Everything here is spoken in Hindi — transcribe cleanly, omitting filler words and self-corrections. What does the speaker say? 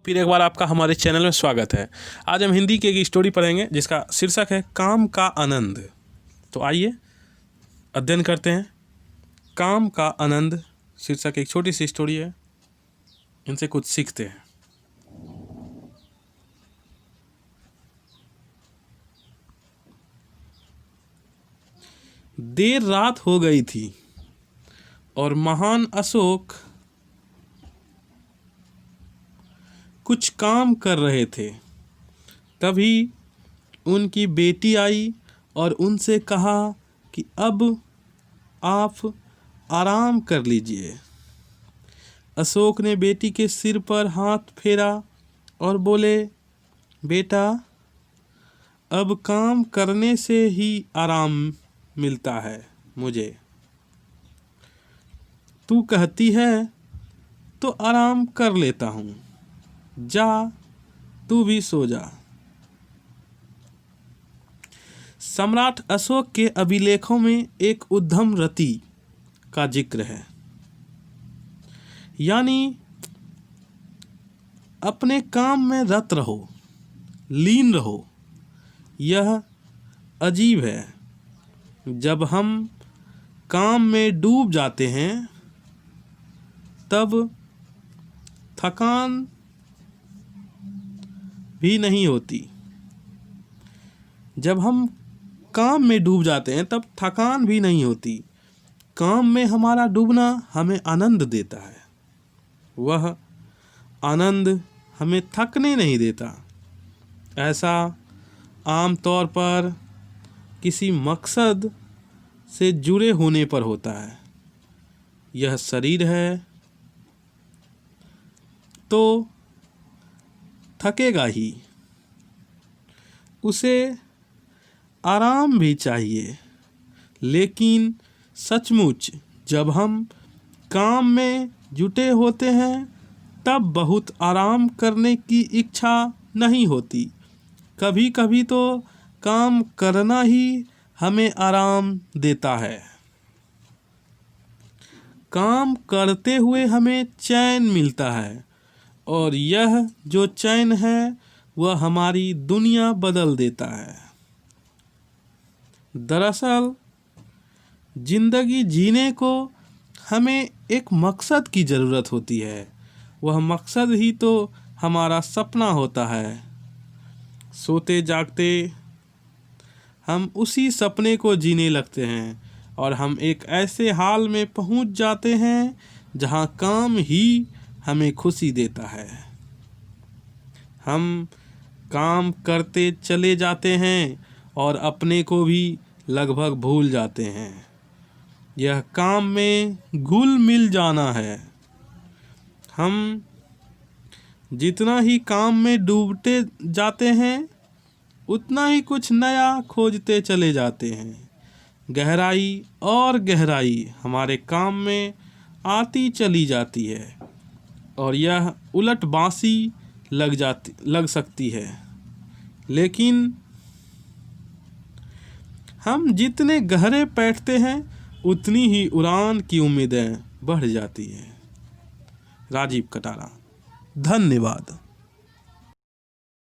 फिर एक बार आपका हमारे चैनल में स्वागत है। आज हम हिंदी की एक स्टोरी पढ़ेंगे जिसका शीर्षक है काम का आनंद। तो आइए अध्ययन करते हैं। काम का आनंद शीर्षक एक छोटी सी स्टोरी है, इनसे कुछ सीखते हैं। देर रात हो गई थी और महान अशोक कुछ काम कर रहे थे। तभी उनकी बेटी आई और उनसे कहा कि अब आप आराम कर लीजिए। अशोक ने बेटी के सिर पर हाथ फेरा और बोले, बेटा, अब काम करने से ही आराम मिलता है मुझे। तू कहती है तो आराम कर लेता हूँ। जा, तू भी सो जा। सम्राट अशोक के अभिलेखों में एक उद्यम रति का जिक्र है, यानी अपने काम में रत रहो, लीन रहो। यह अजीब है, जब हम काम में डूब जाते हैं तब थकान भी नहीं होती। जब हम काम में डूब जाते हैं तब थकान भी नहीं होती। काम में हमारा डूबना हमें आनंद देता है। वह आनंद हमें थकने नहीं देता। ऐसा आमतौर पर किसी मकसद से जुड़े होने पर होता है। यह शरीर है तो थकेगा ही, उसे आराम भी चाहिए। लेकिन सचमुच जब हम काम में जुटे होते हैं तब बहुत आराम करने की इच्छा नहीं होती। कभी कभी तो काम करना ही हमें आराम देता है। काम करते हुए हमें चैन मिलता है और यह जो चैन है वह हमारी दुनिया बदल देता है। दरअसल जिंदगी जीने को हमें एक मकसद की ज़रूरत होती है। वह मकसद ही तो हमारा सपना होता है। सोते जागते हम उसी सपने को जीने लगते हैं और हम एक ऐसे हाल में पहुंच जाते हैं जहां काम ही हमें खुशी देता है। हम काम करते चले जाते हैं और अपने को भी लगभग भूल जाते हैं। यह काम में घुल मिल जाना है। हम जितना ही काम में डूबते जाते हैं उतना ही कुछ नया खोजते चले जाते हैं। गहराई और गहराई हमारे काम में आती चली जाती है और यह उलट बांसी लग सकती है। लेकिन हम जितने गहरे बैठते हैं उतनी ही उड़ान की उम्मीदें बढ़ जाती हैं। राजीव कटारा। धन्यवाद।